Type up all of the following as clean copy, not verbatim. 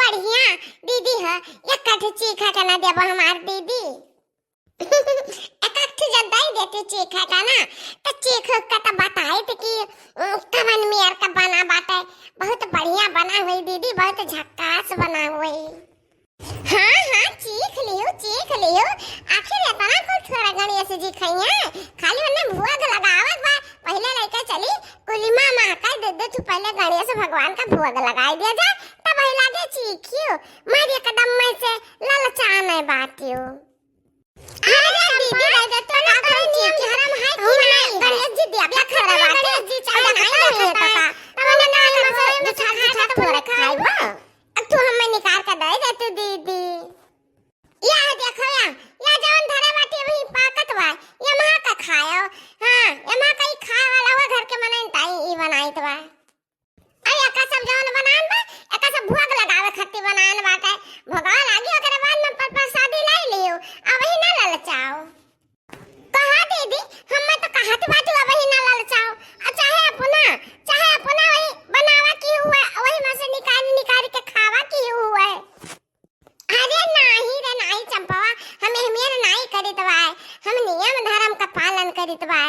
बढ़िया दीदी है। एक कठ चीखा का ना देबो हमार दीदी। एक कठ जब दई देती चीखा का ना तो चीख का तो बताई थे कि कवन मेयर का बना बाटे। बहुत बढ़िया बना हुई दीदी, बहुत झक्कास बना हुई। हाँ हाँ चीख लियो। आखिर इतना कुछ थोड़ा गणेश जी खइया खाली उन्हें भोग लगावत बा। पहले लेके चली कुलिमा महका दे तू पहले गणेश भगवान का भोग लगाई दिया जाए तब ही लागे चीखियो। मारी कदम में से ललचाने बातियो। अरे दीदी दे तो ना करे चीखी हरम है कि नहीं गणेश जी दिया क्या खरा बात गणेश जी चल नहीं है तका तब ना मसरे में छा थोड़ा खाइबा। अब तू हमें निकाल के दे दे तू दीदी। या देखो या जवन धरे बाटी वही पाकत बा। ये मां का खायो। हां ये मां कई खाए वाला हुआ घर के मनाई ताई ई बनाइत बा। अरे एका सब जवन बनान बा एका सब भोग लगावे खत्ती बनान बाटे। भगवान आगे ओकरे बाद में प्रसादी लाई लियो। अब ही ना ललचाओ। कहा दीदी हम तो कहत बाटू अब ही ना ललचाओ। चाहे अपना वही बनावा की हुआ वही में से निकाल के खावा की हुआ। अरे नहीं चंपावा हमें नहीं करित बा। हम नियम धर्म का पालन करित बा।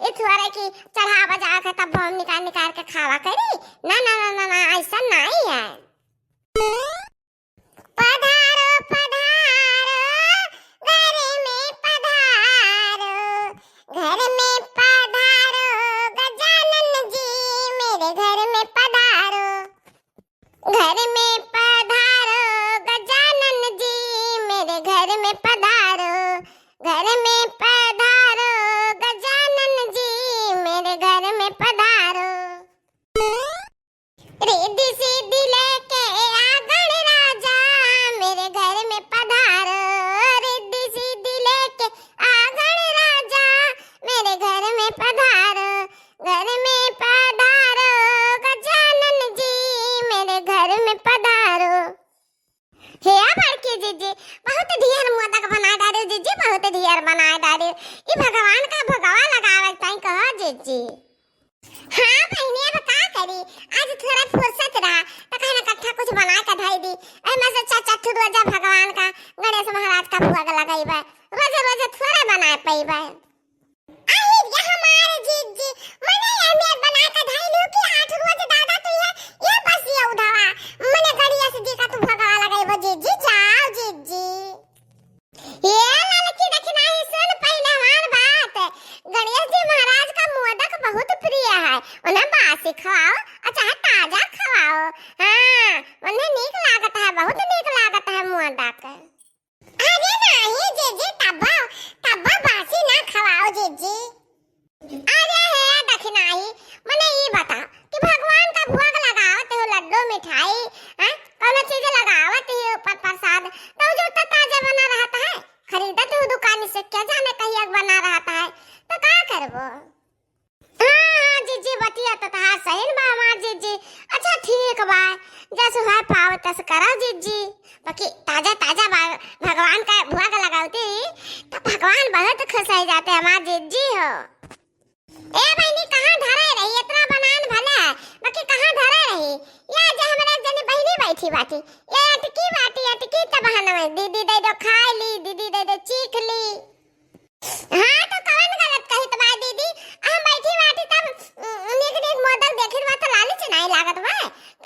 ए थोड़े की चढ़ावा जा के तब हम निकाल के खावा करी। ना ऐसा नहीं है। पधारो घर में पधारो गजानन जी मेरे घर में पधारो। घर में पधारो गजानन जी मेरे घर में पधारो। घर में पधारो गजानन जी मेरे घर में पधारो। रिद्धि सिद्धि लेके आ गणराजा मेरे घर में पधारो। रिद्धि सिद्धि लेके आ गणराजा मेरे घर में पधारो। घर में पधारो गजानन जी मेरे घर में पधारो। हे बड़की जीजी बहुत ढेर मोदक बना डाले जीजी, बहुत ढेर बना डाले। ई भगवान का भगवा लगावे ताई कहो जीजी। हां बहनी अब का करी आज थोड़ा फुर्सत रहा तो कहना कट्ठा कुछ बना के धाई दी। एमे से चचठ रोजा भगवान का गणेश महाराज का भोग लगाइबा। रोज थोड़ा बना पाइबा। आई ये हमारे जीजी मने एमे बना के धाई लियो कि 8 रोज दादा तो ये बस ये उधावा मने गणेश जी का तू भगवा लगाइबो जीजी। जाओ जीजी। ये लड़की देखना ही सुन पहले हमार बात। गणेश जी महाराज का मोदक बहुत प्रिय है। उन्हें बासी खवाओ अच्छा ताजा खवाओ। हां उन्हें नीक लागत है, बहुत नीक लागत है मोदक। अरे नहीं जीजी तब्बा बासी ना खवाओ जीजी। अरे है देखना ही मने ये बता कि भगवान का भोग लगावत हो लड्डू मिठाई हां कौन चीज लगावत हो ऊपर प्रसाद तो जो ताजा बना रहता है खरीदत हो दुकान से क्या जाने कहीं एक बना रहता है तो का करबो। हां जीजी बतिया तो तहार सही बा हमार जीजी। अच्छा ठीक बा जैसे है पाव तस करा जीजी। बाकी ताजा भगवान का भोग लगावती तो भगवान बहुत खुश हो जाते हमार जीजी हो। ए बहनी कहां धरे रही इतना बनान भला बाकी कहां धरे रही। या जे हमरा जने बहनी बैठी बाटी ये अटकी त बहाना में दीदी दे दो खा ली, दीदी दे दो चीख ली। हां तो कौन गलत कही तो बा दीदी हम बैठी बाटी तब निक मोदक देखित बा तो लालच नहीं लागत बा।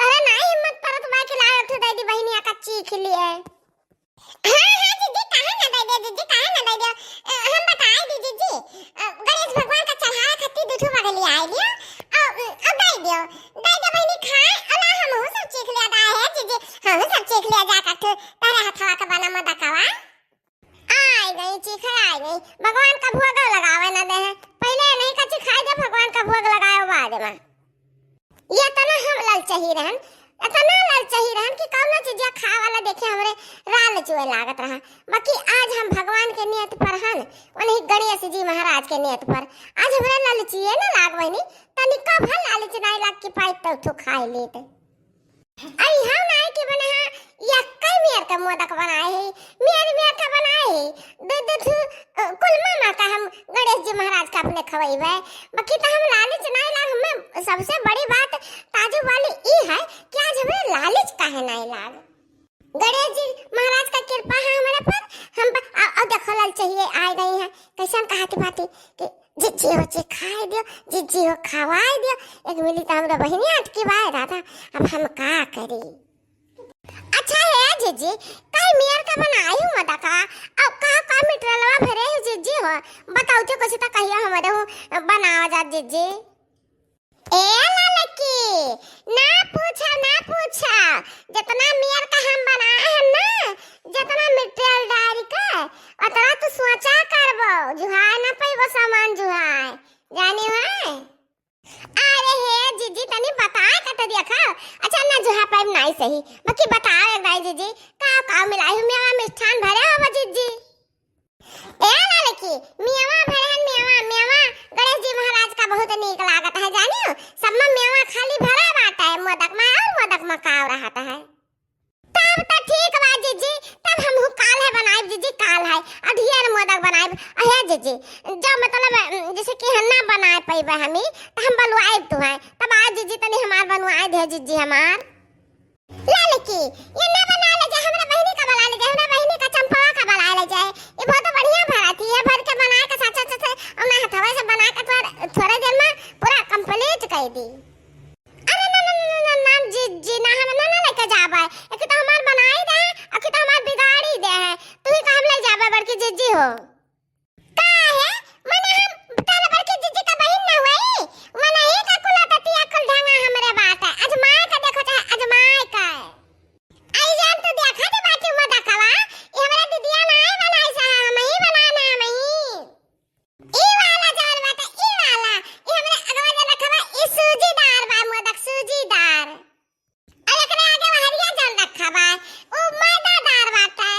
तोरे नहीं हिम्मत परत बा कि ला उठ दे दी बहनी का चीख लिए। हां दीदी कहां ना दे दे जीजी कहां ना दे दे हम बताए दी जीजी। गणेश भगवान का चढ़ाया खत्ती दूठो बगली आई लियो अब दे दियो बहनी खाए अला हम हो सब चीख लिया दा है जीजी। हम सब चीख लिया जा कठ तारे हथवा का बना मोदकवा आई गई चीख आई गई। भगवान का भोग लगावे ना दे पहले नहीं कच्ची खाए दे भगवान का भोग लगाए बाद में। ये तो ना हम ललचही रहन इतना ललचही रहन कि कौनो चीज खा वाला देखे हमरे राल चुए लागत रहा। बाकी आज हम भगवान के नियत पर हन उन्हीं गणेश जी महाराज के नियत पर आज हमरे ललचिए ना लागवनी तनिका भल लालच नहीं लाग कि पाई तो खाई लेते। अरे हम नहीं कि बना यक्कई मेर का मोदक बनाए है मेर का बनाए है दूध कुल मामा का हम गणेश जी महाराज का अपने खवाइबे। बाकी तो हम लालच नहीं लाग। हमें सबसे बड़ी बात ताजू वाली ई है कि आज हमें लालच काहे नहीं लाग। गणेश जी महाराज का कृपा है हमारे पर। हम और देखो लाल चाहिए आ गई है कैसे कहा की बात कि जिज्जी हो चे खाए दियो, जिज्जी हो खवाए दियो। एक मिली तो हमरा बहिनी अटकी बाय रहा था, अब हम का करी। अच्छा है जिज्जी काई मियर का बनाई हूं मदा का अब का मिटरलवा भरे हो जिज्जी हो बताओ तो कुछ तो कहियो हमरे हो बनावा जा जिज्जी। ए ललकी ना पूछा जितना मियर का हम बनाए हैं ना जितना मिट्टी डाल के उतना तू सोचा करबो जुहाय ना पैबो सामान जुहाय जानी है। अरे हे जीजी तनी बताए कत देखा। अच्छा ना जुहा पैब नहीं सही बाकी बताओ एक बार जीजी का मिलाई हूं मेवा मिष्ठान भरे हो जीजी। ए ललकी मेवा भरे मेवा गणेश जी महाराज का बहुत नीक लागत है जानियो सब में मेवा खाली भरा बाटा है मोदक में और मोदक में काव रहता है। तब तो ठीक बा जीजी तब हम काल है बनाए जीजी काल है अढियर मोदक बनाए है जीजी जो मतलब जैसे कि हन्ना बनाए पैबे हमी तो हम बलवाए तो है तब आज जीजी तनी हमार बनवाए दे जीजी हमार। ललकी ये ना बना ले जाए हमरा बहिनी का बना ले जाए हमरा बहिनी का चंपा का बना ले जाए ये बहुत बढ़िया भरा थी ये भर के बनाए के साथ साथ और ना हथवा से बना के थोड़े देर में पूरा कंप्लीट कर दी। अरे ना जी ना हम ना लेके जाबे एक तो हमार बनाई दे और कि तो हमार बिगाड़ी दे है तू ही काम ले जाबे बड़की जीजी हो का है मने हम ताला बड़की जीजी का बहिन ना हुई मने ही का कुला ततिया कुल ढंगा हमरे बात है अजमाए का देखो चाहे अजमाए का आई जान तो देखा दे बाकी मत कवा ये हमरा दीदिया ना है बनाई सा हम ही बनाना हम ही ई वाला जान बात ई वाला ये हमरे अगवा दे रखवा ई सूजीदार बा मोदक सूजीदार और एकरे आगे हरिया जान रखा बा ओ मैदादार बात है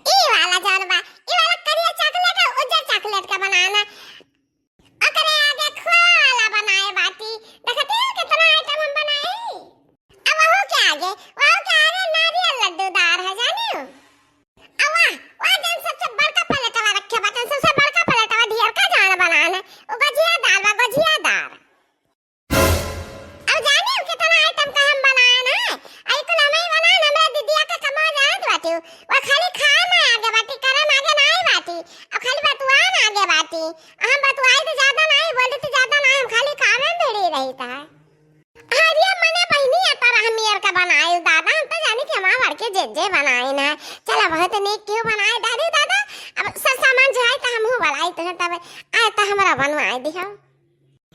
ई वाला जान बा ई वाला करिया चॉकलेट और उजर चॉकलेट का बनाना ओकरे आगे खोला बनाए बाटी देखते हो कितना आइटम हम बनाए अब वो के आगे नारियल लड्डूदार है जानियो अब वाह जन सबसे बड़का प्लेटवा रखे बटन सबसे बड़का प्लेटवा ढेर का जान बनाना ओ गजिया दार अब जानियो कितना आइटम का हम बनाए ना आई कुल हम ही बनाए हमरा दीदिया का कमा जात बाटी वो खाली खाना आगे बाटी करम आगे नहीं बाटी अब खाली बतुआ ना आगे बाटी हम बतुआई तो ज्यादा नहीं बोले तो ज्यादा नहीं हम खाली खाने में भिड़ी रहता है। हरिया मने बहिनी आता रहा मियर का बनाए दादा हम तो जाने कि हमार भर के जे बनाए ना चला बहुत नीक क्यों बनाए दादी दादा अब सब सामान जो है तो हम हो बनाई तो तब आए तो हमरा बनवाए दियो।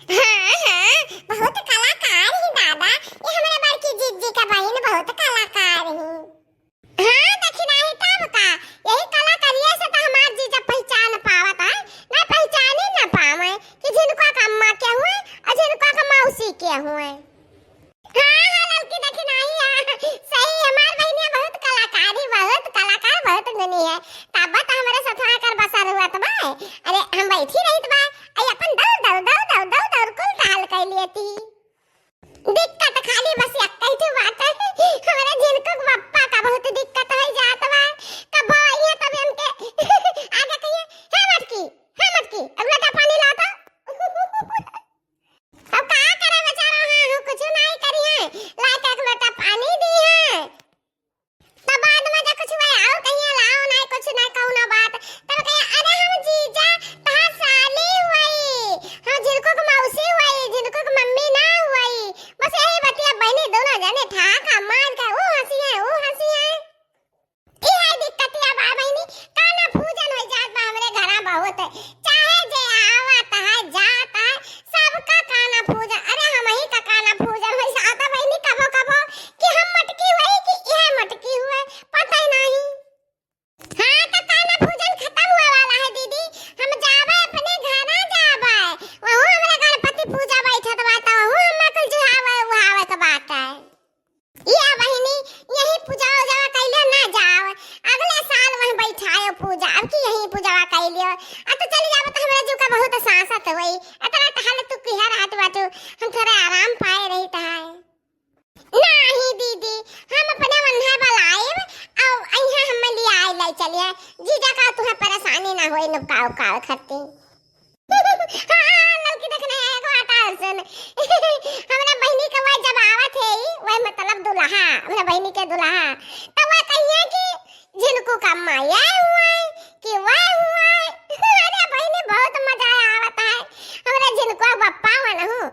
हां बहुत कलाकार ही दादा ये हमारे बड़की जीजी का बहिन बहुत कलाकार है। हां दक्षिणा ही तब का यही कलाकारिया से तो हमार जीजा पहचान पावत है ना पहचान ही ना पावे कि जिनको का अम्मा क्या हुए और जिनको का मौसी क्या हुए। हां लड़की दक्षिणा ही सही हमार बहिनिया बहुत कलाकार बहुत गुनी है तब तो हमारे साथ आकर बसा हुआ तो भाई अरे हम बैठी रही तो भाई आई अपन दौड़ कुल ताल कर लिए थी दिक्कत खाली बस एक कही थी बात है हमारे जिनको पप्पा का बहुत दिक्कत है जात बा कब ये तब हमके आगे कहिए है मटकी अगला का पानी ला तो अब का करे बेचारा हां कुछ नहीं करी है लाइट एक लोटा पानी दी है तो बाद में जब कुछ हुआ आओ कहिए लाओ नहीं कुछ नहीं कहू ना बात तब कहिए अरे हम जीजा तहां साली हुई हम जिनको को मौसी हुई जिनको को मम्मी ना हुई बस यही बतिया बहनी दोनों जने ठाका मार के वो हंसी है ई है दिक्कत या बा बहनी काना पूजन हो जात बा हमरे घरा बहुत चाहे जे आवत है जात है सबका काना पूजन अरे हम ही का काना पूजन हो जाता बहनी कबो कि हम मटकी हुई कि यह मटकी हुए पता ही नहीं। हां तो काना पूजन खत्म हुआ वाला है दीदी हम जावे अपने घर जावे वहु हमरा गणपति पूजा बैठत बा त वहु हम कल जुहावे तो बात है ये बहनी यही पूजा कैले ना जाओ अगले साल वहां बैठायो पूजा अब की यही पूजा कैलियो आ तो चली जाबो तो हमरा जो का बहुत सांसत होई इतना टहल तू किहा रहत बाटू हम थोड़ा आराम पाए रहता है। नहीं दीदी हम अपने वन्हा बलाएब और अइहा हम ले आए ले चलिए जीजा का तुम्हें परेशानी ना होई नुकाव काव खत्ती। हां लड़की देखने एगो आता सुन हमरा बहिनी के वह जब आवत है वह मतलब दुल्हा हमरा बहिनी के दुल्हा तब અહીંયા કે जिनको का माया हुआ है कि वह हुआ है अरे भाई ने बहुत मजा आवता है हमरा जिनको बप्पा वन हूँ